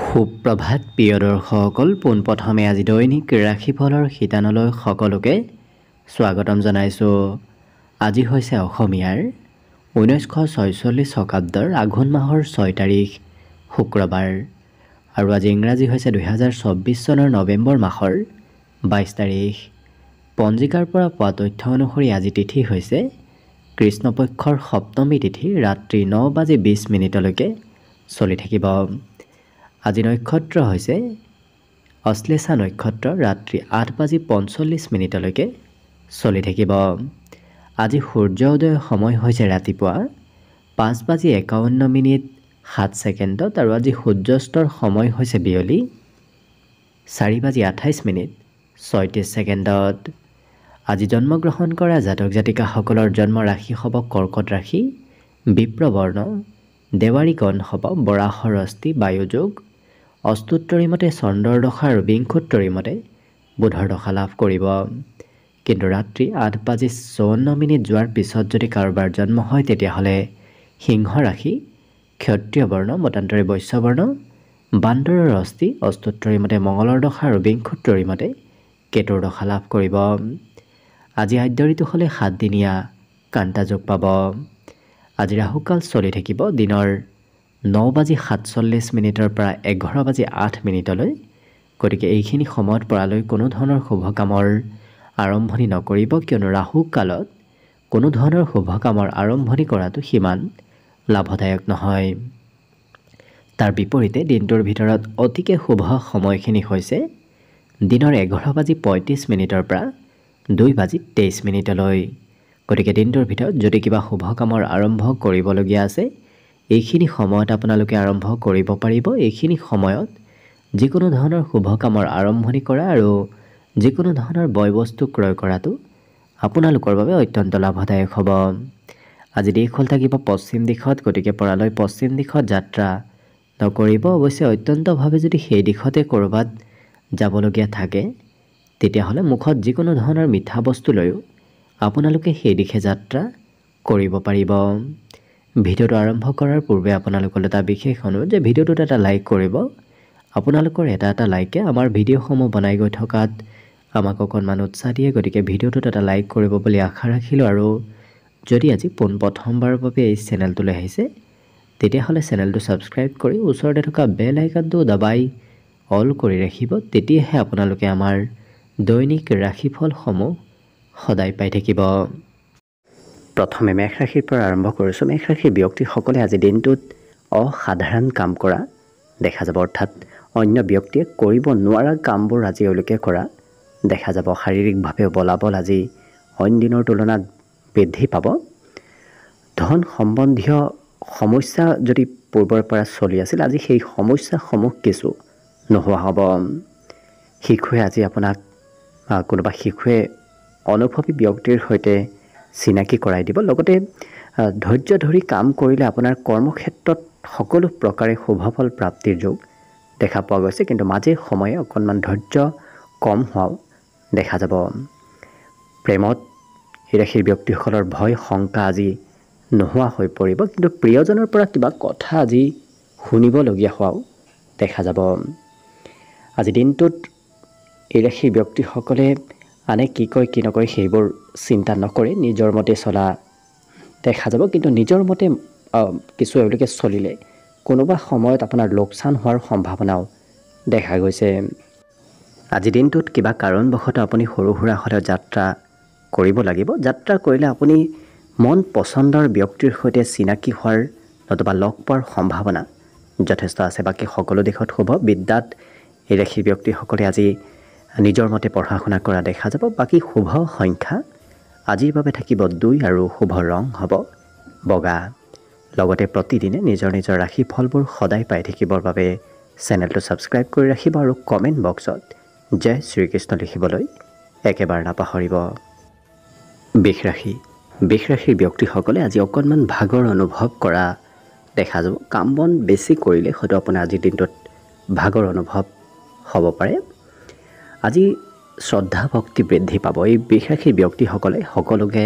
সুপ্ৰভাত প্ৰিয় দৰ্শকসকল, পোনপ্ৰথমে আজি দৈনিক ৰাশিফলৰ শিতানলৈ সকলোকে স্বাগতম জনাইছোঁ। আজি হৈছে অসমীয়াৰ 1946 শকাব্দৰ আঘোণ মাহৰ 6 তাৰিখ শুক্ৰবাৰ আৰু আজি ইংৰাজী হৈছে 2024 চনৰ নৱেম্বৰ মাহৰ 22 তাৰিখ। পঞ্জিকাৰ পৰা পোৱা তথ্য অনুসৰি আজি তিথি হৈছে কৃষ্ণপক্ষৰ সপ্তমী তিথি, ৰাত্ৰি 9:20 চলি থাকিব। আজি নক্ষত্ৰ হৈছে অশ্লেষা নক্ষত্ৰ, ৰাত্ৰি 8:45 চলি থাকিব। আজি সূৰ্য উদয়ৰ সময় হৈছে ৰাতিপুৱা 5:51 আৰু আজি সূৰ্যাস্তৰ সময় হৈছে বিয়লি 4:28 আজি জন্মগ্ৰহণ কৰা জাতক জাতিকাসকলৰ জন্ম ৰাশি হ'ব কৰ্কট ৰাশি, বিপ্ৰবৰ্ণ, দেৱাৰী গণ হ'ব বৰাহৰ অস্থি বায়ুযোগ, অষ্টোত্তৰী মতে চন্দ্ৰৰ দশা আৰু বিংশোত্তৰী মতে বুধৰ দশা লাভ কৰিব। কিন্তু ৰাত্ৰি 8:54 যোৱাৰ পিছত যদি কাৰোবাৰ জন্ম হয় তেতিয়াহ'লে সিংহ ৰাশি, ক্ষত্ৰিয় বৰ্ণ, মতান্তৰে বৈশ্য বৰ্ণ, বান্দৰৰ অস্থি, অষ্টোত্তৰী মতে মঙলৰ দশা আৰু বিংশোত্তৰী মতে কেতুৰ দশা লাভ কৰিব। আজি আদ্য ঋতু হ'লে 7 দিনীয়া কান্তা যোগ পাব। আজি ৰাহুকাল চলি থাকিব দিনৰ 9:47 পৰা 11:08। গতিকে এইখিনি সময়ত পৰালৈ কোনো ধৰণৰ শুভ কামৰ আৰম্ভণি নকৰিব, কিয়নো ৰাহু কালত কোনো ধৰণৰ শুভ কামৰ আৰম্ভণি কৰাটো সিমান লাভদায়ক নহয়। তাৰ বিপৰীতে দিনটোৰ ভিতৰত অতিকে শুভ সময়খিনি হৈছে দিনৰ 11:35 পৰা 2:23। গতিকে দিনটোৰ ভিতৰত যদি কিবা শুভ কামৰ আৰম্ভ কৰিবলগীয়া আছে এইখিনি সময়ত আপোনালোকে আৰম্ভ কৰিব পাৰিব। এইখিনি সময়ত যিকোনো ধৰণৰ শুভ কামৰ আৰম্ভণি কৰা আৰু যিকোনো ধৰণৰ বয় বস্তু ক্ৰয় কৰাটো আপোনালোকৰ বাবে অত্যন্ত লাভদায়ক হ'ব। আজি দিশ হ'ল থাকিব পশ্চিম দিশত, গতিকে পৰালৈ পশ্চিম দিশত যাত্ৰা নকৰিব। অৱশ্যে অত্যন্তভাৱে যদি সেই দিশতে ক'ৰবাত যাবলগীয়া থাকে তেতিয়াহ'লে মুখত যিকোনো ধৰণৰ মিঠা বস্তু লৈও আপোনালোকে সেই দিশে যাত্ৰা কৰিব পাৰিব। ভিডিঅ'টো আৰম্ভ কৰাৰ পূৰ্বে আপোনালোকৰ এটা বিশেষ অনুৰোধ যে ভিডিঅ'টোত এটা লাইক কৰিব। আপোনালোকৰ এটা লাইকে আমাৰ ভিডিঅ'সমূহ বনাই গৈ থকাত আমাক অকণমান উৎসাহ দিয়ে। গতিকে ভিডিঅ'টোত এটা লাইক কৰিব বুলি আশা ৰাখিলোঁ। আৰু যদি আজি পোনপ্ৰথমবাৰৰ বাবে এই চেনেলটোলৈ আহিছে তেতিয়াহ'লে চেনেলটো ছাবস্ক্ৰাইব কৰি ওচৰতে থকা বেল আইকনটো দবাই অল কৰি ৰাখিব। তেতিয়াহে আপোনালোকে আমাৰ দৈনিক ৰাশিফলসমূহ সদায় পাই থাকিব। প্ৰথমে মেষ ৰাশিৰ পৰা আৰম্ভ কৰিছোঁ। মেষ ৰাশিৰ ব্যক্তিসকলে আজি দিনটোত অসাধাৰণ কাম কৰা দেখা যাব, অৰ্থাৎ অন্য ব্যক্তিয়ে কৰিব নোৱাৰা কামবোৰ আজি এওঁলোকে কৰা দেখা যাব। শাৰীৰিকভাৱে বলাবল আজি অইন দিনৰ তুলনাত বৃদ্ধি পাব। ধন সম্বন্ধীয় সমস্যা যদি পূৰ্বৰ পৰা চলি আছিল আজি সেই সমস্যাসমূহ কিছু নোহোৱা হ'ব। শিশুৱে আজি আপোনাক কোনোবা শিশুৱে অনুভৱী ব্যক্তিৰ সৈতে চিনাকি কৰাই দিব। লগতে ধৈৰ্য ধৰি কাম কৰিলে আপোনাৰ কৰ্মক্ষেত্ৰত সকলো প্ৰকাৰে শুভফল প্ৰাপ্তিৰ যোগ দেখা পোৱা গৈছে, কিন্তু মাজে সময়ে অকণমান ধৈৰ্য কম হোৱাও দেখা যাব। প্ৰেমত এই ৰাশিৰ ব্যক্তিসকলৰ ভয় শংকা আজি নোহোৱা হৈ পৰিব, কিন্তু প্ৰিয়জনৰ পৰা কিবা কথা আজি শুনিবলগীয়া হোৱাও দেখা যাব। আজি দিনটোত এই ৰাশিৰ ব্যক্তিসকলে আনে কি কয় কি নকয় সেইবোৰ চিন্তা নকৰি নিজৰ মতে চলা দেখা যাব। কিন্তু নিজৰ মতে কিছু এওঁলোকে চলিলে কোনোবা সময়ত আপোনাৰ লোকচান হোৱাৰ সম্ভাৱনাও দেখা গৈছে। আজি দিনটোত কিবা কাৰণবশতঃ আপুনি সৰু সুৰা হ'লেও যাত্ৰা কৰিব লাগিব। যাত্ৰা কৰিলে আপুনি মন পচন্দৰ ব্যক্তিৰ সৈতে চিনাকি হোৱাৰ নতুবা লগ পোৱাৰ সম্ভাৱনা যথেষ্ট আছে। বাকী সকলো দিশত শুভ। বিদ্যাত এই ৰাশিৰ ব্যক্তিসকলে আজি নিজৰ মতে পঢ়া শুনা কৰা দেখা যাব। বাকী শুভ সংখ্যা আজিৰ বাবে থাকিব 2 আৰু শুভ ৰং হ'ব বগা। লগতে প্ৰতিদিনে নিজৰ নিজৰ ৰাশিফলবোৰ সদায় পাই থাকিবৰ বাবে চেনেলটো ছাবস্ক্ৰাইব কৰি ৰাখিব আৰু কমেণ্ট বক্সত জয় শ্ৰীকৃষ্ণ লিখিবলৈ একেবাৰে নাপাহৰিব। বৃষ ৰাশি। বৃষ ৰাশিৰ ব্যক্তিসকলে আজি অকণমান ভাগৰ অনুভৱ কৰা দেখা যাব। কাম বন বেছি কৰিলে হয়তো আপোনাৰ আজিৰ দিনটোত ভাগৰ অনুভৱ হ'ব পাৰে। আজি শ্ৰদ্ধা ভক্তি বৃদ্ধি পাব। এই বৃষ ৰাশিৰ ব্যক্তিসকলে সকলোকে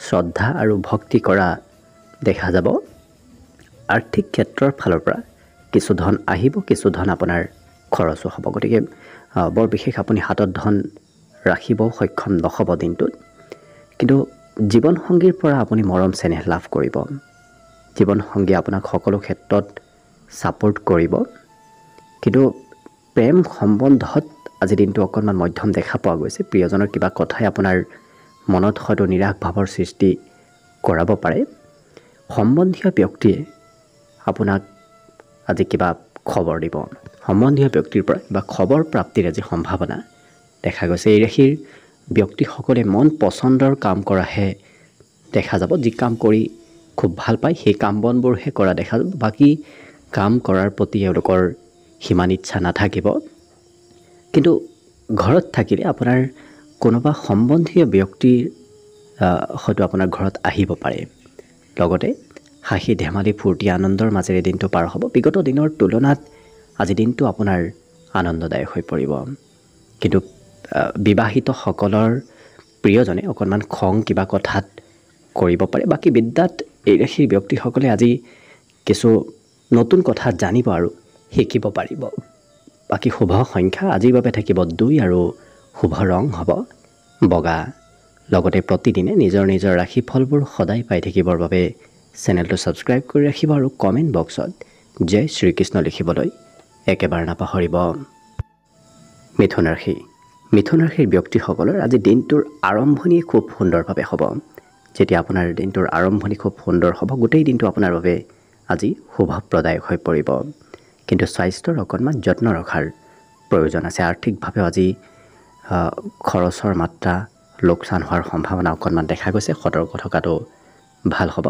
শ্ৰদ্ধা আৰু ভক্তি কৰা দেখা যাব। আৰ্থিক ক্ষেত্ৰৰ ফালৰ পৰা কিছু ধন আহিব, কিছু ধন আপোনাৰ খৰচো হ'ব। গতিকে বৰ বিশেষ আপুনি হাতত ধন ৰাখিব সক্ষম নহ'ব দিনটোত। কিন্তু জীৱনসংগীৰ পৰা আপুনি মৰম চেনেহ লাভ কৰিব। জীৱনসংগীয়ে আপোনাক সকলো ক্ষেত্ৰত ছাপোৰ্ট কৰিব। কিন্তু প্ৰেম সম্বন্ধত আজিৰ দিনটো অকণমান মধ্যম দেখা পোৱা গৈছে। প্ৰিয়জনৰ কিবা কথাই আপোনাৰ মনত হয়তো নিৰাশ ভাৱৰ সৃষ্টি কৰাব পাৰে। সম্বন্ধীয় ব্যক্তিয়ে আপোনাক আজি কিবা খবৰ দিব। সম্বন্ধীয় ব্যক্তিৰ পৰা কিবা খবৰ প্ৰাপ্তিৰ আজি সম্ভাৱনা দেখা গৈছে। এই ৰাশিৰ ব্যক্তিসকলে মন পচন্দৰ কাম কৰাহে দেখা যাব। যি কাম কৰি খুব ভাল পায় সেই কাম বনবোৰহে কৰা দেখা যাব। বাকী কাম কৰাৰ প্ৰতি এওঁলোকৰ সিমান ইচ্ছা নাথাকিব। কিন্তু ঘৰত থাকিলে আপোনাৰ কোনোবা সম্বন্ধীয় ব্যক্তিৰ হয়তো আপোনাৰ ঘৰত আহিব পাৰে। লগতে হাঁহি ধেমালি ফূৰ্তি আনন্দৰ মাজেৰে দিনটো পাৰ হ'ব। বিগত দিনৰ তুলনাত আজি দিনটো আপোনাৰ আনন্দদায়ক হৈ পৰিব। কিন্তু বিবাহিতসকলৰ প্ৰিয়জনে অকণমান খং কিবা কথাত কৰিব পাৰে। বাকী বিদ্যাত এই ৰাশিৰ ব্যক্তিসকলে আজি কিছু নতুন কথা জানিব আৰু শিকিব পাৰিব। বাকী শুভ সংখ্যা আজিৰ বাবে থাকিব 2 আৰু শুভ ৰং হ'ব বগা। লগতে প্ৰতিদিনে নিজৰ নিজৰ ৰাশিফলবোৰ সদায় পাই থাকিবৰ বাবে চেনেলটো ছাবস্ক্ৰাইব কৰি ৰাখিব আৰু কমেণ্ট বক্সত জয় শ্ৰীকৃষ্ণ লিখিবলৈ একেবাৰে নাপাহৰিব। মিথুন ৰাশি। মিথুন ৰাশিৰ ব্যক্তিসকলৰ আজি দিনটোৰ আৰম্ভণি খুব সুন্দৰভাৱে হ'ব। যেতিয়া আপোনাৰ দিনটোৰ আৰম্ভণি খুব সুন্দৰ হ'ব, গোটেই দিনটো আপোনাৰ বাবে আজি শুভপ্ৰদায়ক হৈ পৰিব। কিন্তু স্বাস্থ্যৰ অকণমান যত্ন ৰখাৰ প্ৰয়োজন আছে। আৰ্থিকভাৱে আজি খৰচৰ মাত্ৰা লোকচান হোৱাৰ সম্ভাৱনা অকণমান দেখা গৈছে। সতৰ্ক থকাটো ভাল হ'ব।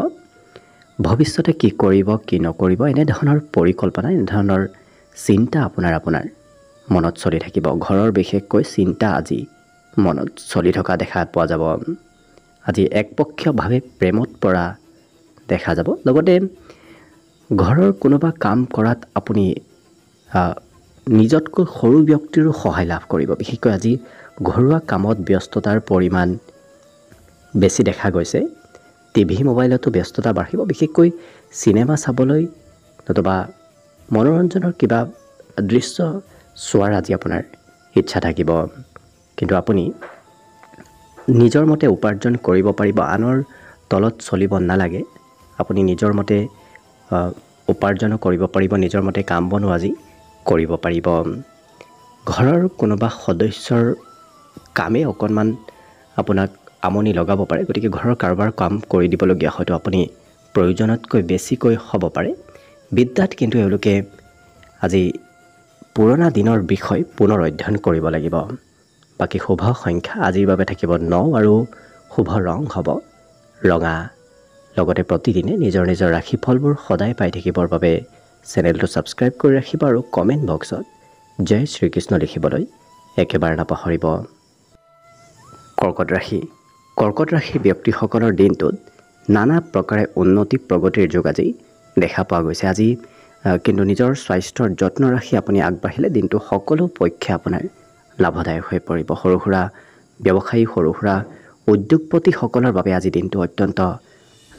ভৱিষ্যতে কি কৰিব কি নকৰিব এনেধৰণৰ পৰিকল্পনা, এনেধৰণৰ চিন্তা আপোনাৰ মনত চলি থাকিব। ঘৰৰ বিশেষকৈ চিন্তা আজি মনত চলি থকা দেখা পোৱা যাব। আজি একপক্ষীয়ভাৱে প্ৰেমত পৰা দেখা যাব। লগতে ঘৰৰ কোনোবা কাম কৰাত আপুনি নিজতকৈ সৰু ব্যক্তিৰো সহায় লাভ কৰিব। বিশেষকৈ আজি ঘৰুৱা কামত ব্যস্ততাৰ পৰিমাণ বেছি দেখা গৈছে। টিভি মোবাইলতো ব্যস্ততা বাঢ়িব। বিশেষকৈ চিনেমা চাবলৈ নতুবা মনোৰঞ্জনৰ কিবা দৃশ্য চোৱাৰ আজি আপোনাৰ ইচ্ছা থাকিব। কিন্তু আপুনি নিজৰ মতে উপাৰ্জন কৰিব পাৰিব। আনৰ তলত চলিব নালাগে। আপুনি নিজৰ মতে উপাৰ্জনো কৰিব পাৰিব। নিজৰ মতে কাম বনো আজি কৰিব পাৰিব। ঘৰৰ কোনোবা সদস্যৰ কামে অকণমান আপোনাক আমনি লগাব পাৰে। গতিকে ঘৰৰ কাৰোবাৰ কাম কৰি দিবলগীয়া হয়তো আপুনি প্ৰয়োজনতকৈ বেছিকৈ হ'ব পাৰে। বিদ্যাত কিন্তু এওঁলোকে আজি পুৰণা দিনৰ বিষয় পুনৰ অধ্যয়ন কৰিব লাগিব। বাকী শুভ সংখ্যা আজিৰ বাবে থাকিব 9 আৰু শুভ ৰং হ'ব ৰঙা। লগতে প্ৰতিদিনে নিজৰ নিজৰ ৰাশিফলবোৰ সদায় পাই থাকিবৰ বাবে চেনেলটো ছাবস্ক্ৰাইব কৰি ৰাখিব আৰু কমেণ্ট বক্সত জয় শ্ৰীকৃষ্ণ লিখিবলৈ একেবাৰে নাপাহৰিব। কৰ্কট ৰাশি। কৰ্কট ৰাশিৰ ব্যক্তিসকলৰ দিনটোত নানা প্ৰকাৰে উন্নতি প্ৰগতিৰ যোগ আজি দেখা পোৱা গৈছে। আজি কিন্তু নিজৰ স্বাস্থ্যৰ যত্ন ৰাখি আপুনি আগবাঢ়িলে দিনটো সকলো পক্ষে আপোনাৰ লাভদায়ক হৈ পৰিব। সৰু সুৰা ব্যৱসায়ী, সৰু সুৰা উদ্যোগপতিসকলৰ বাবে আজি দিনটো অত্যন্ত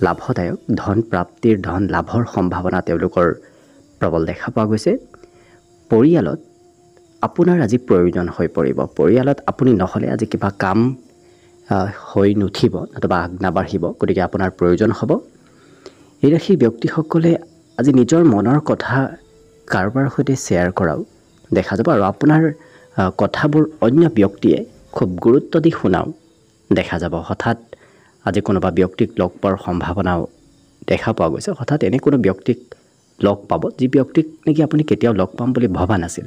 লাভদায়ক। ধন প্ৰাপ্তিৰ, ধন লাভৰ সম্ভাৱনা তেওঁলোকৰ প্ৰবল দেখা পোৱা গৈছে। পৰিয়ালত আপোনাৰ আজি প্ৰয়োজন হৈ পৰিব। পৰিয়ালত আপুনি নহ'লে আজি কিবা কাম হৈ নুঠিব নতুবা আগ নাবাঢ়িব। গতিকে আপোনাৰ প্ৰয়োজন হ'ব। এই ৰাশিৰ ব্যক্তিসকলে আজি নিজৰ মনৰ কথা কাৰোবাৰ সৈতে শ্বেয়াৰ কৰাও দেখা যাব আৰু আপোনাৰ কথাবোৰ অন্য ব্যক্তিয়ে খুব গুৰুত্ব দি শুনাও দেখা যাব। হঠাৎ আজি কোনোবা ব্যক্তিক লগ পোৱাৰ সম্ভাৱনাও দেখা পোৱা গৈছে। হঠাৎ এনে কোনো ব্যক্তিক লগ পাব যি ব্যক্তিক নেকি আপুনি কেতিয়াও লগ পাম বুলি ভবা নাছিল।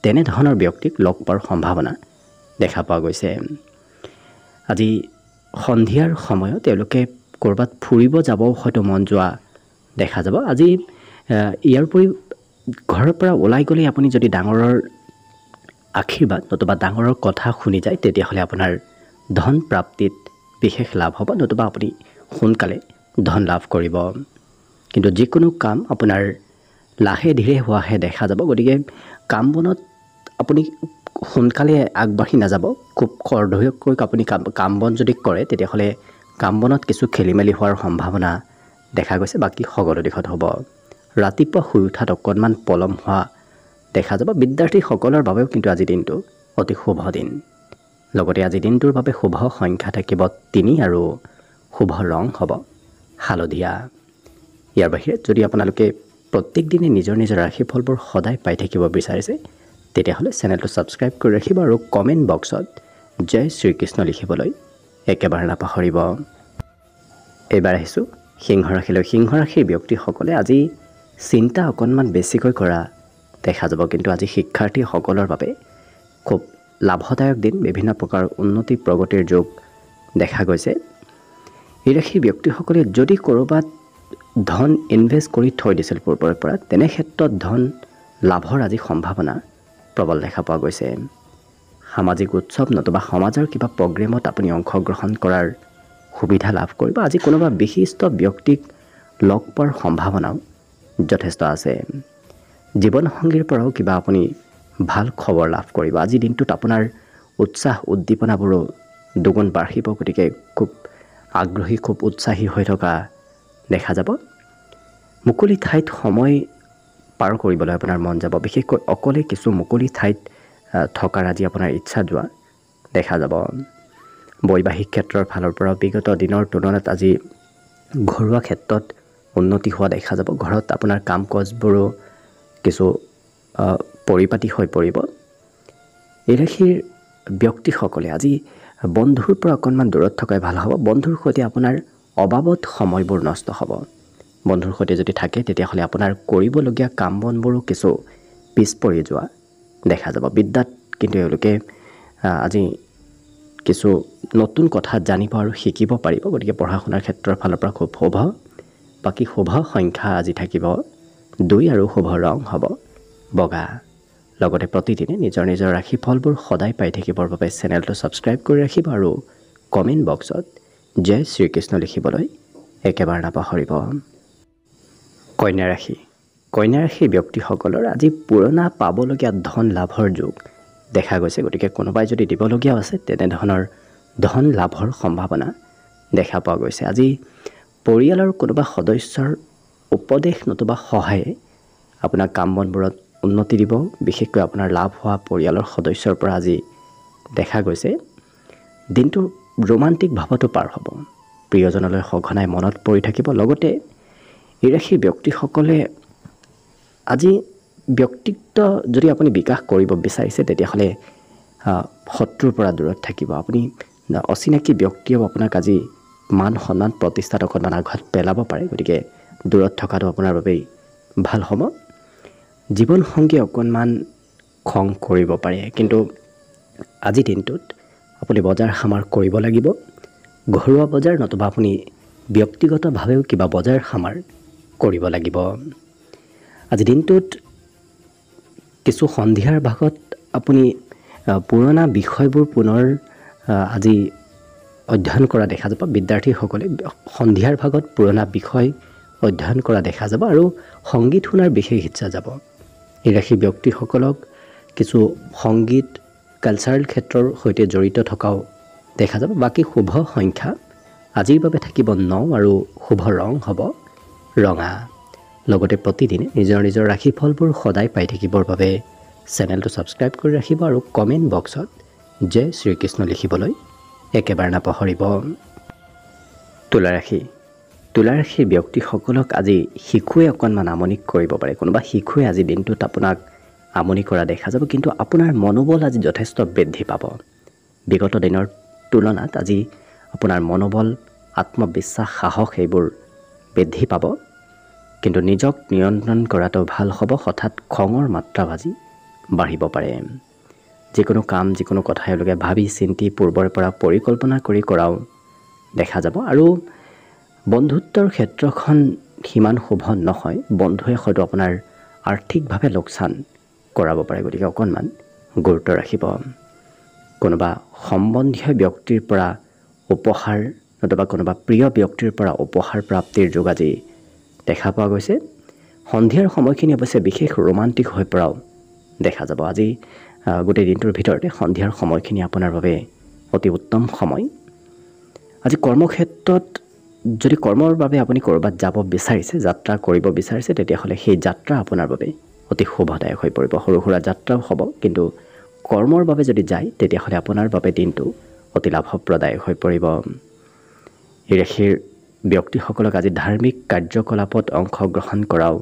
তেনেধৰণৰ ব্যক্তিক লগ পোৱাৰ সম্ভাৱনা দেখা পোৱা গৈছে। আজি সন্ধিয়াৰ সময়ত তেওঁলোকে ক'ৰবাত ফুৰিব যাবও হয়তো মন যোৱা দেখা যাব। আজি ইয়াৰ উপৰিও ঘৰৰ পৰা ওলাই গ'লে আপুনি যদি ডাঙৰৰ আশীৰ্বাদ নতুবা ডাঙৰৰ কথা শুনি যায় তেতিয়াহ'লে আপোনাৰ ধন প্ৰাপ্তিত বিশেষ লাভ হ'ব নতুবা আপুনি সোনকালে ধন লাভ কৰিব। কিন্তু যিকোনো কাম আপোনাৰ লাহে ধীৰে হোৱাহে দেখা যাব। গতিকে কাম বনত আপুনি সোনকালে আগবাঢ়ি নাযাব। খুব খৰধৈৰ্যকৈ আপুনি কাম বন যদি কৰে তেতিয়াহ'লে কাম বনত কিছু খেলি মেলি হোৱাৰ সম্ভাৱনা দেখা গৈছে। বাকী সকলো দিশত হ'ব ৰাতিপুৱা শুই উঠাত অকণমান পলম হোৱা দেখা যাব। বিদ্যাৰ্থীসকলৰ বাবেও কিন্তু আজি দিনটো অতি শুভ দিন। লগতে আজি দিনটোৰ বাবে শুভ সংখ্যা থাকিব 3 আৰু শুভ ৰং হ'ব হালধীয়া। ইয়াৰ বাহিৰে যদি আপোনালোকে প্ৰত্যেক দিনে নিজৰ নিজৰ ৰাশিফলবোৰ সদায় পাই থাকিব বিচাৰিছে তেতিয়াহ'লে চেনেলটো ছাবস্ক্ৰাইব কৰি ৰাখিব আৰু কমেণ্ট বক্সত জয় শ্ৰীকৃষ্ণ লিখিবলৈ একেবাৰে নাপাহৰিব। এইবাৰ আহিছোঁ সিংহ ৰাশিলৈ। সিংহ ৰাশিৰ ব্যক্তিসকলে আজি চিন্তা অকণমান বেছিকৈ কৰা দেখা যাব, কিন্তু আজি শিক্ষাৰ্থীসকলৰ বাবে খুব লাভদায়ক দিন। বিভিন্ন প্ৰকাৰৰ উন্নতি প্ৰগতিৰ যোগ দেখা গৈছে। এই ৰাশিৰ ব্যক্তিসকলে যদি ক'ৰবাত ধন ইনভেষ্ট কৰি থৈ দিছিল পূৰ্বৰে পৰা, তেনে ক্ষেত্ৰত ধন লাভৰ আজি সম্ভাৱনা প্ৰবল দেখা পোৱা গৈছে। সামাজিক উৎসৱ নতুবা সমাজৰ কিবা প্ৰগ্ৰেমত আপুনি অংশগ্ৰহণ কৰাৰ সুবিধা লাভ কৰিব। আজি কোনোবা বিশিষ্ট ব্যক্তিক লগ পোৱাৰ সম্ভাৱনাও যথেষ্ট আছে। জীৱনসংগীৰ পৰাও কিবা আপুনি ভাল খবৰ লাভ কৰিব। আজি দিনটোত আপোনাৰ উৎসাহ উদ্দীপনাবোৰো দুগুণ বাঢ়িব, গতিকে খুব আগ্ৰহী খুব উৎসাহী হৈ থকা দেখা যাব। মুকলি ঠাইত সময় পাৰ কৰিবলৈ আপোনাৰ মন যাব, বিশেষকৈ অকলে কিছু মুকলি ঠাইত থকাৰ আজি আপোনাৰ ইচ্ছা যোৱা দেখা যাব। বৈবাহিক ক্ষেত্ৰৰ ফালৰ পৰা বিগত দিনৰ তুলনাত আজি ঘৰুৱা ক্ষেত্ৰত উন্নতি হোৱা দেখা যাব। ঘৰত আপোনাৰ কাম কাজবোৰো কিছু পৰিপাটি হৈ পৰিব। এই ৰাশিৰ ব্যক্তিসকলে আজি বন্ধুৰ পৰা অকণমান দূৰত থকাই ভাল হ'ব। বন্ধুৰ সৈতে আপোনাৰ অবাবত সময়বোৰ নষ্ট হ'ব। বন্ধুৰ সৈতে যদি থাকে তেতিয়াহ'লে আপোনাৰ কৰিবলগীয়া কাম বনবোৰো কিছু পিছ পৰি যোৱা দেখা যাব। বিদ্যাত কিন্তু এওঁলোকে আজি কিছু নতুন কথা জানিব আৰু শিকিব পাৰিব, গতিকে পঢ়া শুনাৰ ক্ষেত্ৰৰ ফালৰ পৰা খুব শুভ। বাকী শুভ সংখ্যা আজি থাকিব 2 আৰু শুভ ৰং হ'ব বগা। লগতে প্ৰতিদিনে নিজৰ নিজৰ ৰাশিফলবোৰ সদায় পাই থাকিবৰ বাবে চেনেলটো ছাবস্ক্ৰাইব কৰি ৰাখিব আৰু কমেণ্ট বক্সত জয় শ্ৰীকৃষ্ণ লিখিবলৈ একেবাৰে নাপাহৰিব। কন্যা ৰাশি। কন্যা ৰাশিৰ ব্যক্তিসকলৰ আজি পুৰণা পাবলগীয়া ধন লাভৰ যোগ দেখা গৈছে, গতিকে কোনোবাই যদি দিবলগীয়াও আছে তেনেধৰণৰ ধন লাভৰ সম্ভাৱনা দেখা পোৱা গৈছে। আজি পৰিয়ালৰ কোনোবা সদস্যৰ উপদেশ নতুবা সহায়ে আপোনাৰ কাম বনবোৰত উন্নতি দিব। বিশেষকৈ আপোনাৰ লাভ হোৱা পৰিয়ালৰ সদস্যৰ পৰা আজি দেখা গৈছে। দিনটো ৰোমান্টিক ভাৱতো পাৰ হ'ব, প্ৰিয়জনলৈ সঘনাই মনত পৰি থাকিব। লগতে এই ৰাশিৰ ব্যক্তিসকলে আজি ব্যক্তিত্ব যদি আপুনি বিকাশ কৰিব বিচাৰিছে তেতিয়াহ'লে শত্ৰুৰ পৰা দূৰত থাকিব। আপুনি অচিনাকি ব্যক্তিয়েও আপোনাক আজি মান সন্মান প্ৰতিষ্ঠাত অকণমান আঘাত পেলাব পাৰে, গতিকে দূৰত থকাটো আপোনাৰ বাবেই ভাল হ'ব। জীৱনসংগী অকণমান খং কৰিব পাৰে, কিন্তু আজি দিনটোত আপুনি বজাৰ সমাৰ কৰিব লাগিব। ঘৰুৱা বজাৰ নতুবা আপুনি ব্যক্তিগতভাৱেও কিবা বজাৰ সমাৰ কৰিব লাগিব। আজি দিনটোত কিছু সন্ধিয়াৰ ভাগত আপুনি পুৰণা বিষয়বোৰ পুনৰ আজি অধ্যয়ন কৰা দেখা যাব। বিদ্যাৰ্থীসকলে সন্ধিয়াৰ ভাগত পুৰণা বিষয় অধ্যয়ন কৰা দেখা যাব আৰু সংগীত শুনাৰ বিশেষ ইচ্ছা যাব। এই ৰাশি ব্যক্তিসকলক কিছু সংগীত কালচাৰেল ক্ষেত্ৰৰ সৈতে জড়িত থকাও দেখা যাব। বাকী শুভ সংখ্যা আজিৰ বাবে থাকিব 9 আৰু শুভ ৰং হ'ব ৰঙা। লগতে প্ৰতিদিনে নিজৰ নিজৰ ৰাশিফলবোৰ সদায় পাই থাকিবৰ বাবে চেনেলটো ছাবস্ক্ৰাইব কৰি ৰাখিব আৰু কমেণ্ট বক্সত জয় শ্ৰীকৃষ্ণ লিখিবলৈ একেবাৰে নাপাহৰিব। তুলা ৰাশি। তুলা ৰাশিৰ ব্যক্তিসকলক আজি শিশুৱে অকণমান আমনি কৰিব পাৰে। কোনোবা শিশুৱে আজি দিনটোত আপোনাক আমনি কৰা দেখা যাব, কিন্তু আপোনাৰ মনোবল আজি যথেষ্ট বৃদ্ধি পাব। বিগত দিনৰ তুলনাত আজি আপোনাৰ মনোবল আত্মবিশ্বাস সাহস এইবোৰ বৃদ্ধি পাব, কিন্তু নিজক নিয়ন্ত্ৰণ কৰাটো ভাল হ'ব। হঠাৎ খঙৰ মাত্ৰা আজি বাঢ়িব পাৰে। যিকোনো কাম যিকোনো কথা এওঁলোকে ভাবি চিন্তি পূৰ্বৰে পৰা পৰিকল্পনা কৰি কৰাও দেখা যাব। আৰু বন্ধুত্বৰ ক্ষেত্ৰখন সিমান শুভ নহয়। বন্ধুৱে হয়তো আপোনাৰ আৰ্থিকভাৱে লোকচান কৰাব পাৰে, গতিকে অকণমান গুৰুত্ব ৰাখিব। কোনোবা সম্বন্ধীয় ব্যক্তিৰ পৰা উপহাৰ নতুবা কোনোবা প্ৰিয় ব্যক্তিৰ পৰা উপহাৰ প্ৰাপ্তিৰ যোগ আজি দেখা পোৱা গৈছে। সন্ধিয়াৰ সময়খিনি অৱশ্যে বিশেষ ৰোমান্টিক হৈ পৰাও দেখা যাব। আজি গোটেই দিনটোৰ ভিতৰতে সন্ধিয়াৰ সময়খিনি আপোনাৰ বাবে অতি উত্তম সময়। আজি কৰ্মক্ষেত্ৰত যদি কৰ্মৰ বাবে আপুনি ক'ৰবাত যাব বিচাৰিছে, যাত্ৰা কৰিব বিচাৰিছে, তেতিয়াহ'লে সেই যাত্ৰা আপোনাৰ বাবে অতি শুভদায়ক হৈ পৰিব। সৰু সুৰা যাত্ৰাও হ'ব, কিন্তু কৰ্মৰ বাবে যদি যায় তেতিয়াহ'লে আপোনাৰ বাবে দিনটো অতি লাভপ্ৰদায়ক হৈ পৰিব। এই ৰাশিৰ ব্যক্তিসকলক আজি ধাৰ্মিক কাৰ্যকলাপত অংশগ্ৰহণ কৰাও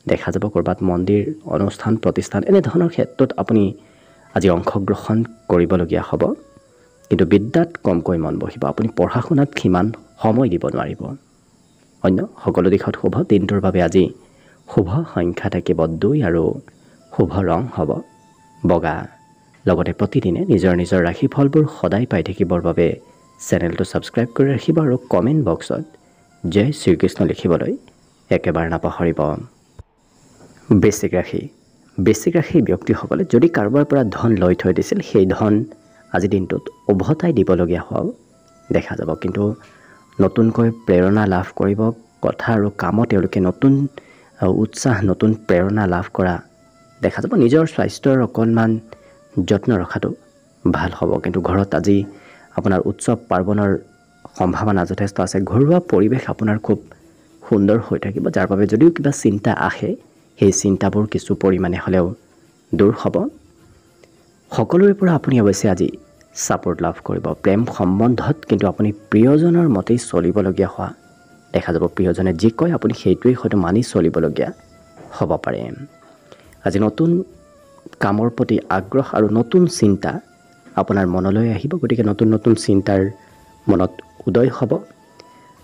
দেখা যাব। ক'ৰবাত মন্দিৰ, অনুষ্ঠান, প্ৰতিষ্ঠান এনেধৰণৰ ক্ষেত্ৰত আপুনি আজি অংশগ্ৰহণ কৰিবলগীয়া হ'ব। কিন্তু বিদ্যাত কমকৈ মন বহিব। আপুনি পঢ়া শুনাত সিমান সময় দিব নোৱাৰিব। অন্য সকলো দিশত শুভ। দিনটোৰ বাবে আজি শুভ সংখ্যা থাকিব 2 আৰু শুভ ৰং হ'ব বগা। লগতে প্ৰতিদিনে নিজৰ নিজৰ ৰাশিফলবোৰ সদায় পাই থাকিবৰ বাবে চেনেলটো ছাবস্ক্ৰাইব কৰি ৰাখিব আৰু কমেণ্ট বক্সত জয় শ্ৰীকৃষ্ণ লিখিবলৈ একেবাৰে নাপাহৰিব। বৃশ্চিক ৰাশি। বৃশ্চিক ৰাশিৰ ব্যক্তিসকলে যদি কাৰোবাৰ পৰা ধন লৈ থৈ দিছিল, সেই ধন আজি দিনটোত উভতাই দিবলগীয়া হোৱাও দেখা যাব। কিন্তু নতুনকৈ প্ৰেৰণা লাভ কৰিব, কথা আৰু কামত তেওঁলোকে নতুন উৎসাহ, নতুন প্ৰেৰণা লাভ কৰা দেখা যাব। নিজৰ স্বাস্থ্যৰ অকণমান যত্ন ৰখাটো ভাল হ'ব। কিন্তু ঘৰত আজি আপোনাৰ উৎসৱ পাৰ্বণৰ সম্ভাৱনা যথেষ্ট আছে। ঘৰুৱা পৰিৱেশ আপোনাৰ খুব সুন্দৰ হৈ থাকিব, যাৰ বাবে যদিও কিবা চিন্তা আহে, সেই চিন্তাবোৰ কিছু পৰিমাণে হ'লেও দূৰ হ'ব। সকলোৰে পৰা আপুনি অৱশ্যে আজি ছাপোৰ্ট লাভ কৰিব প্ৰেম সম্বন্ধত, কিন্তু আপুনি প্ৰিয়জনৰ মতেই চলিবলগীয়া হোৱা দেখা যাব। প্ৰিয়জনে যি কয় আপুনি সেইটোৱেই হয়তো মানি চলিবলগীয়া হ'ব পাৰে। আজি নতুন কামৰ প্ৰতি আগ্ৰহ আৰু নতুন চিন্তা আপোনাৰ মনলৈ আহিব। গতিকে নতুন নতুন চিন্তাৰ মনত উদয় হ'ব।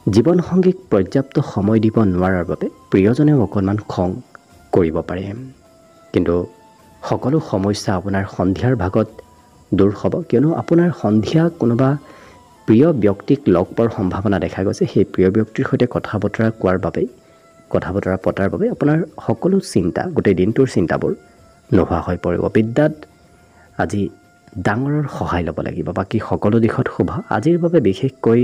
জীৱনসংগীক পৰ্যাপ্ত সময় দিব নোৱাৰাৰ বাবে প্ৰিয়জনেও অকণমান খং কৰিব পাৰে। কিন্তু সকলো সমস্যা আপোনাৰ সন্ধিয়াৰ ভাগত দূৰ হ'ব, কিয়নো আপোনাৰ সন্ধিয়া কোনোবা প্ৰিয় ব্যক্তিক লগ পোৱাৰ সম্ভাৱনা দেখা গৈছে। সেই প্ৰিয় ব্যক্তিৰ সৈতে কথা বতৰা পতাৰ বাবে আপোনাৰ সকলো চিন্তা, গোটেই দিনটোৰ চিন্তাবোৰ নোহোৱা হৈ পৰিব। বিদ্যাত আজি ডাঙৰৰ সহায় ল'ব লাগিব। বাকী সকলো দিশত শুভ। আজিৰ বাবে বিশেষকৈ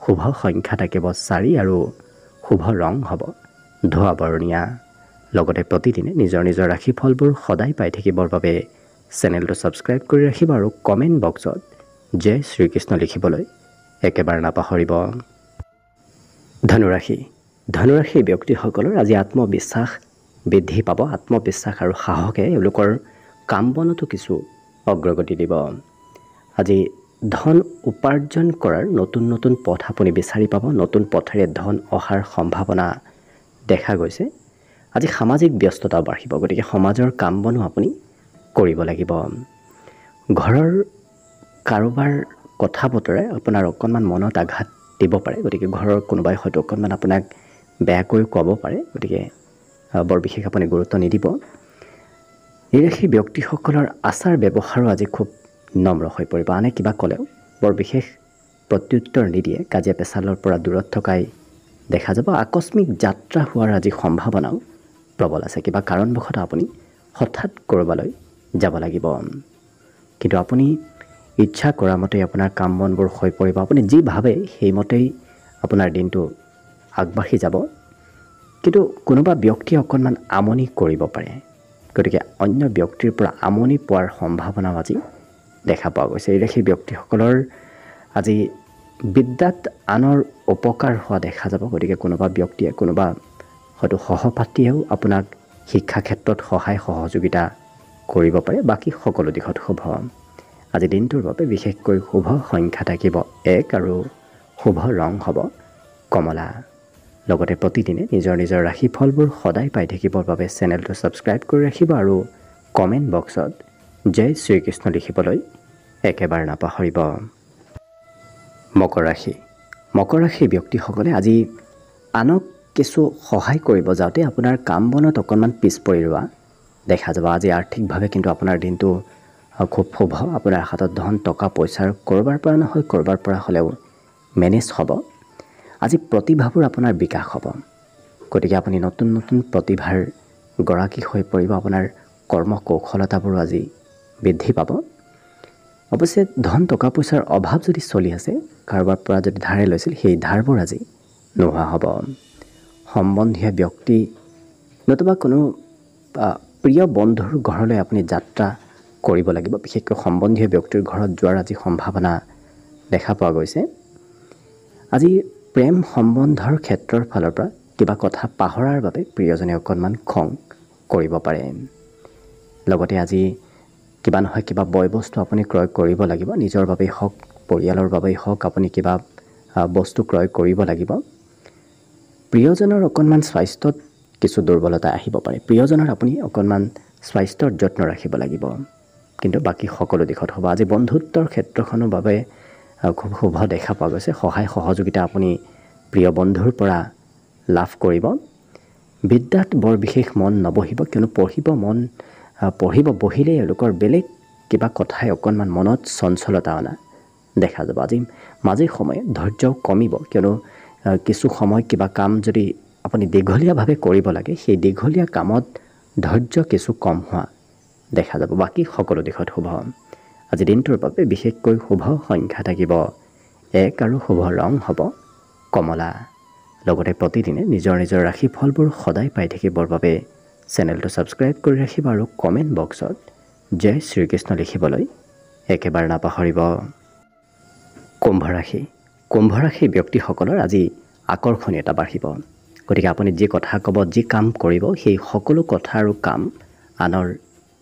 শুভ সংখ্যা থাকিব 4 আৰু শুভ ৰং হ'ব ধোঁৱা বৰণীয়া। লগতে প্ৰতিদিনে নিজৰ নিজৰ ৰাশিফলবোৰ সদায় পাই থাকিবৰ বাবে চেনেলটো ছাবস্ক্ৰাইব কৰি ৰাখিব আৰু কমেণ্ট বক্সত জয় শ্ৰীকৃষ্ণ লিখিবলৈ একেবাৰে নাপাহৰিব। ধনুৰাশি। ধনুৰাশিৰ ব্যক্তিসকলৰ আজি আত্মবিশ্বাস বৃদ্ধি পাব। আত্মবিশ্বাস আৰু সাহসে এওঁলোকৰ কাম বনতো কিছু অগ্ৰগতি দিব। আজি ধন উপাৰ্জন কৰাৰ নতুন নতুন পথ আপুনি বিচাৰি পাব। নতুন পথেৰে ধন অহাৰ সম্ভাৱনা দেখা গৈছে। আজি সামাজিক ব্যস্ততাও বাঢ়িব, গতিকে সমাজৰ কাম বনো আপুনি কৰিব লাগিব। ঘৰৰ কাৰোবাৰ কথা বতৰাই আপোনাৰ অকণমান মনত আঘাত দিব পাৰে, গতিকে ঘৰৰ কোনোবাই হয়তো অকণমান আপোনাক বেয়াকৈ ক'ব পাৰে। গতিকে বৰ বিশেষ আপুনি গুৰুত্ব নিদিব। এই ৰাশিৰ ব্যক্তিসকলৰ আচাৰ ব্যৱহাৰো আজি খুব নম্ৰ হৈ পৰিব। আনে কিবা ক'লেও বৰ বিশেষ প্ৰত্যুত্তৰ নিদিয়ে। কাজিয়া পেচালৰ পৰা দূৰত থকাই দেখা যাব। আকস্মিক যাত্ৰা হোৱাৰ আজি সম্ভাৱনাও প্ৰবল আছে। কিবা কাৰণবশতঃ আপুনি হঠাৎ ক'ৰবালৈ যাব লাগিব, কিন্তু আপুনি ইচ্ছা কৰা মতেই আপোনাৰ কাম বনবোৰ হৈ পৰিব। আপুনি যি ভাবে সেইমতেই আপোনাৰ দিনটো আগবাঢ়ি যাব। কিন্তু কোনোবা ব্যক্তিয়ে অকণমান আমনি কৰিব পাৰে, গতিকে অন্য ব্যক্তিৰ পৰা আমনি পোৱাৰ সম্ভাৱনাও আজি দেখা পোৱা গৈছে। এই ৰাশিৰ ব্যক্তিসকলৰ আজি বিদ্যাত আনৰ উপকাৰ হোৱা দেখা যাব। গতিকে কোনোবা ব্যক্তিয়ে, কোনোবা হয়তো সহপাঠীয়েও আপোনাক শিক্ষা ক্ষেত্ৰত সহায় সহযোগিতা কৰিব পাৰে। বাকী সকলো দিশত শুভ। আজি দিনটোৰ বাবে বিশেষকৈ শুভ সংখ্যা থাকিব 1 আৰু শুভ ৰং হ'ব কমলা। লগতে প্ৰতিদিনে নিজৰ নিজৰ ৰাশিফলবোৰ সদায় পাই থাকিবৰ বাবে চেনেলটো ছাবস্ক্ৰাইব কৰি ৰাখিব আৰু কমেণ্ট বক্সত জয় শ্ৰীকৃষ্ণ লিখিবলৈ একেবাৰে নাপাহৰিব। মকৰ ৰাশি। মকৰ ৰাশিৰ ব্যক্তিসকলে আজি আনক কিছু সহায় কৰিব যাওঁতে আপোনাৰ কাম বনত অকণমান পিছ পৰি ৰোৱা দেখা যাব। আজি আৰ্থিকভাৱে কিন্তু আপোনাৰ দিনটো খুব শুভ। আপোনাৰ হাতত ধন টকা পইচাৰ ক'ৰবাৰ পৰা নহয় ক'ৰবাৰ পৰা হ'লেও মেনেজ হ'ব। আজি প্ৰতিভাবোৰ আপোনাৰ বিকাশ হ'ব, গতিকে আপুনি নতুন নতুন প্ৰতিভাৰ গৰাকী হৈ পৰিব। আপোনাৰ কৰ্ম কৌশলতাবোৰো আজি বৃদ্ধি পাব। অৱশ্যে ধন টকা পইচাৰ অভাৱ যদি চলি আছে, কাৰোবাৰ পৰা যদি ধাৰে লৈছিল, সেই ধাৰবোৰ আজি নোহোৱা হ'ব। সম্বন্ধীয় ব্যক্তি নতুবা কোনো প্ৰিয় বন্ধুৰ ঘৰলৈ আপুনি যাত্ৰা কৰিব লাগিব। বিশেষকৈ সম্বন্ধীয় ব্যক্তিৰ ঘৰত যোৱাৰ আজি সম্ভাৱনা দেখা পোৱা গৈছে। আজি প্ৰেম সম্বন্ধৰ ক্ষেত্ৰৰ ফালৰ পৰা কিবা কথা পাহৰাৰ বাবে প্ৰিয়জনে অকণমান খং কৰিব পাৰে। লগতে আজি কিবা নহয় কিবা বয় বস্তু আপুনি ক্ৰয় কৰিব লাগিব, নিজৰ বাবেই হওক পৰিয়ালৰ বাবেই হওক আপুনি কিবা বস্তু ক্ৰয় কৰিব লাগিব। প্ৰিয়জনৰ অকণমান স্বাস্থ্যত কিছু দুৰ্বলতা আহিব পাৰে, প্ৰিয়জনৰ আপুনি অকণমান স্বাস্থ্যৰ যত্ন ৰাখিব লাগিব, কিন্তু বাকী সকলো দিশত হ'ব। আজি বন্ধুত্বৰ ক্ষেত্ৰখনৰ বাবে খুব শুভ দেখা পোৱা গৈছে। সহায় সহযোগিতা আপুনি প্ৰিয় বন্ধুৰ পৰা লাভ কৰিব। বিদ্যাত বৰ বিশেষ মন নবহিব, কিয়নো পঢ়িব বহিলে এওঁলোকৰ বেলেগ কিবা কথাই অকণমান মনত চঞ্চলতা অনা দেখা যাব। আজি মাজে সময়ে ধৈৰ্য কমিব, কিয়নো কিছু সময় কিবা কাম যদি আপুনি দীঘলীয়াভাৱে কৰিব লাগে, সেই দীঘলীয়া কামত ধৈৰ্য কিছু কম হোৱা দেখা যাব। বাকী সকলো দিশত শুভ। আজি দিনটোৰ বাবে বিশেষকৈ শুভ সংখ্যা থাকিব 1 আৰু শুভ ৰং হ'ব কমলা। লগতে প্ৰতিদিনে নিজৰ নিজৰ ৰাশিফলবোৰ সদায় পাই থাকিবৰ বাবে চেনেলটো ছাবস্ক্ৰাইব কৰি ৰাখিব আৰু কমেণ্ট বক্সত জয় শ্ৰীকৃষ্ণ লিখিবলৈ একেবাৰে নাপাহৰিব। কুম্ভ ৰাশি ব্যক্তিসকলৰ আজি আকৰ্ষণীয়তা বাঢ়িব। গতিকে আপুনি যি কথা ক'ব, যি কাম কৰিব, সেই সকলো কথা আৰু কাম আনৰ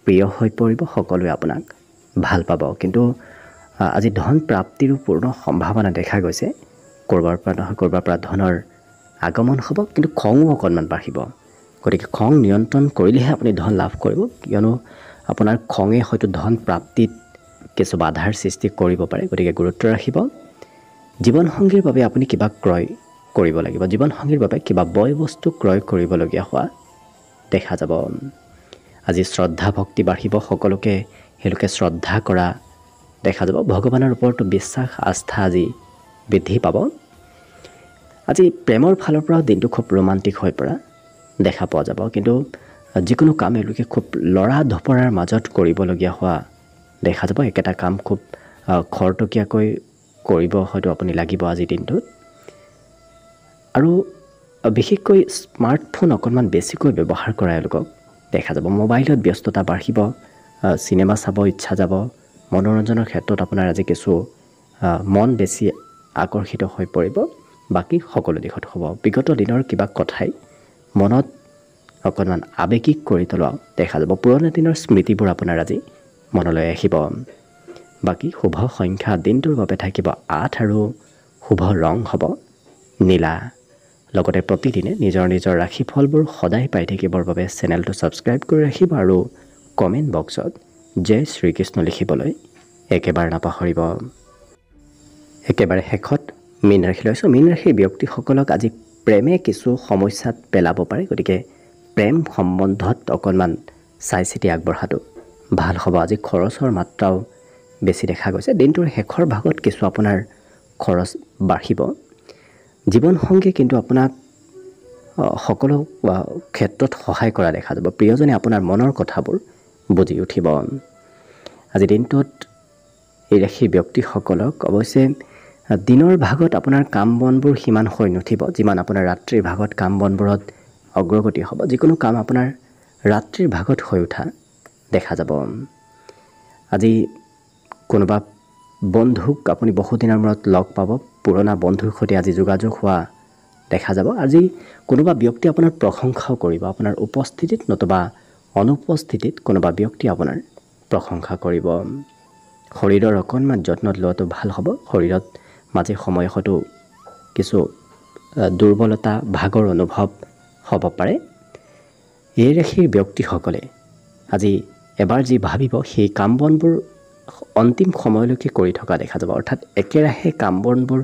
প্ৰিয় হৈ পৰিব, সকলোৱে আপোনাক ভাল পাব। কিন্তু আজি ধন প্ৰাপ্তিৰো পূৰ্ণ সম্ভাৱনা দেখা গৈছে। ক'ৰবাৰ পৰা নহয় ক'ৰবাৰ পৰা ধনৰ আগমন হ'ব, কিন্তু খঙো অকণমান বাঢ়িব। গতিকে খং নিয়ন্ত্ৰণ কৰিলেহে আপুনি ধন লাভ কৰিব, কিয়নো আপোনাৰ খঙে হয়তো ধন প্ৰাপ্তিত কিছু বাধাৰ সৃষ্টি কৰিব পাৰে। গতিকে গুৰুত্ব ৰাখিব। জীৱনসংগীৰ বাবে আপুনি কিবা ক্ৰয় কৰিব লাগিব, জীৱনসংগীৰ বাবে কিবা বয় বস্তু ক্ৰয় কৰিবলগীয়া হোৱা দেখা যাব। আজি শ্ৰদ্ধা ভক্তি বাঢ়িব, সকলোকে সেইলোকে শ্ৰদ্ধা কৰা দেখা যাব। ভগৱানৰ ওপৰতো বিশ্বাস আস্থা আজি বৃদ্ধি পাব। আজি প্ৰেমৰ ফালৰ পৰাও দিনটো খুব ৰোমান্টিক হৈ পৰা দেখা পোৱা যাব, কিন্তু যিকোনো কাম এওঁলোকে খুব লৰা ধপৰাৰ মাজত কৰিবলগীয়া হোৱা দেখা যাব। একেটা কাম খুব খৰতকীয়াকৈ কৰিব হয়তো আপুনি লাগিব আজিৰ দিনটোত। আৰু বিশেষকৈ স্মাৰ্টফোন অকণমান বেছিকৈ ব্যৱহাৰ কৰা এওঁলোকক দেখা যাব। মোবাইলত ব্যস্ততা বাঢ়িব, চিনেমা চাব ইচ্ছা যাব, মনোৰঞ্জনৰ ক্ষেত্ৰত আপোনাৰ আজি কিছু মন বেছি আকৰ্ষিত হৈ পৰিব। বাকী সকলো দিশত হ'ব। বিগত দিনৰ কিবা কথাই মনত অকণমান আৱেগিক কৰি তোলা দেখা যাব। পুৰণা দিনৰ স্মৃতিবোৰ আপোনাৰ আজি মনলৈ আহিব। বাকী শুভ সংখ্যা দিনটোৰ বাবে থাকিব 8 আৰু শুভ ৰং হ'ব নীলা। লগতে প্ৰতিদিনে নিজৰ নিজৰ ৰাশিফলবোৰ সদায় পাই থাকিবৰ বাবে চেনেলটো ছাবস্ক্ৰাইব কৰি ৰাখিব আৰু কমেণ্ট বক্সত জয় শ্ৰীকৃষ্ণ লিখিবলৈ একেবাৰে নাপাহৰিব। একেবাৰে শেষত মীন ৰাশি লৈছোঁ। মীন ৰাশিৰ ব্যক্তিসকলক আজি প্ৰেমে কিছু সমস্যাত পেলাব পাৰে। গতিকে প্ৰেম সম্বন্ধত অকণমান চাই চিতি আগবঢ়াটো ভাল হ'ব। আজি খৰচৰ মাত্ৰাও বেছি দেখা গৈছে। দিনটোৰ শেষৰ ভাগত কিছু আপোনাৰ খৰচ বাঢ়িব। জীৱনসংগী কিন্তু আপোনাক সকলো ক্ষেত্ৰত সহায় কৰা দেখা যাব। প্ৰিয়জনে আপোনাৰ মনৰ কথাবোৰ বুজি উঠিব। আজি দিনটোত এই ৰাশিৰ ব্যক্তিসকলক অৱশ্যে দিনৰ ভাগত আপোনাৰ কাম বনবোৰ সিমান হৈ নুঠিব, যিমান আপোনাৰ ৰাত্ৰিৰ ভাগত কাম বনবোৰত অগ্ৰগতি হ'ব। যিকোনো কাম আপোনাৰ ৰাত্ৰিৰ ভাগত হৈ উঠা দেখা যাব। আজি কোনোবা বন্ধুক আপুনি বহুদিনৰ মূৰত লগ পাব, পুৰণা বন্ধুৰ সৈতে আজি যোগাযোগ হোৱা দেখা যাব। আজি কোনোবা ব্যক্তি আপোনাৰ প্ৰশংসাও কৰিব, আপোনাৰ উপস্থিতিত নতুবা অনুপস্থিতিত কোনোবা ব্যক্তি আপোনাৰ প্ৰশংসা কৰিব। শৰীৰৰ অকণমান যত্নত লোৱাটো ভাল হ'ব। শৰীৰত মাজে সময়ে হয়তো কিছু দুৰ্বলতা ভাগৰ অনুভৱ হ'ব পাৰে। এই ৰাশিৰ ব্যক্তিসকলে আজি এবাৰ যি ভাবিব সেই কাম বনবোৰ অন্তিম সময়লৈকে কৰি থকা দেখা যাব। অৰ্থাৎ একেৰাহে কাম বনবোৰ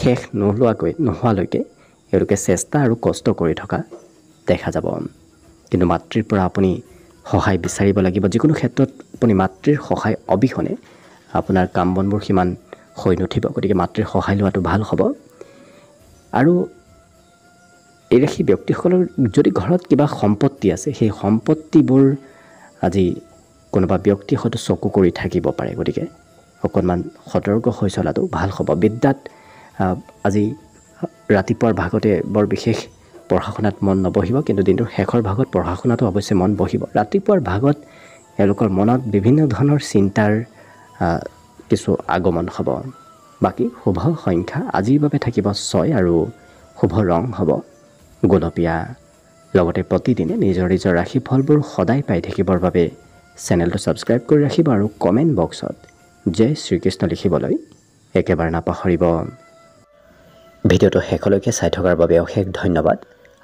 শেষ নোহোৱালৈকে এওঁলোকে চেষ্টা আৰু কষ্ট কৰি থকা দেখা যাব। কিন্তু মাতৃৰ পৰা আপুনি সহায় বিচাৰিব লাগিব। যিকোনো ক্ষেত্ৰত আপুনি মাতৃৰ সহায় অবিহনে আপোনাৰ কাম বনবোৰ সিমান হৈ নুঠিব। গতিকে মাতৃৰ সহায় লোৱাটো ভাল হ'ব। আৰু এই ৰাশি ব্যক্তিসকলৰ যদি ঘৰত কিবা সম্পত্তি আছে, সেই সম্পত্তিবোৰ আজি কোনোবা ব্যক্তি হয়তো চকু কৰি থাকিব পাৰে। গতিকে অকণমান সতৰ্ক হৈ চলাটো ভাল হ'ব। বিদ্যাত আজি ৰাতিপুৱাৰ ভাগতে বৰ বিশেষ পঢ়া শুনাত মন নবহিব, কিন্তু দিনটোৰ শেষৰ ভাগত পঢ়া শুনাটো অৱশ্যে মন বহিব। ৰাতিপুৱাৰ ভাগত এওঁলোকৰ মনত বিভিন্ন ধৰণৰ চিন্তাৰ কিছু আগমন হ'ব। বাকী শুভ সংখ্যা আজিৰ বাবে থাকিব 6 আৰু শুভ ৰং হ'ব গোলপীয়া। লগতে প্ৰতিদিনে নিজৰ নিজৰ ৰাশিফলবোৰ সদায় পাই থাকিবৰ বাবে চেনেলটো ছাবস্ক্ৰাইব কৰি ৰাখিব আৰু কমেণ্ট বক্সত জয় শ্ৰীকৃষ্ণ লিখিবলৈ একেবাৰে নাপাহৰিব। ভিডিঅ'টো শেষলৈকে চাই থকাৰ বাবে অশেষ ধন্যবাদ।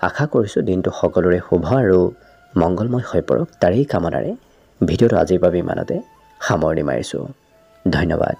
আশা কৰিছোঁ দিনটো সকলোৰে শুভ আৰু মংগলময় হৈ পৰক, তাৰেই কামনাৰে ভিডিঅ'টো আজিৰ বাবে ইমানতে সামৰণি মাৰিছোঁ। ধন্যবাদ।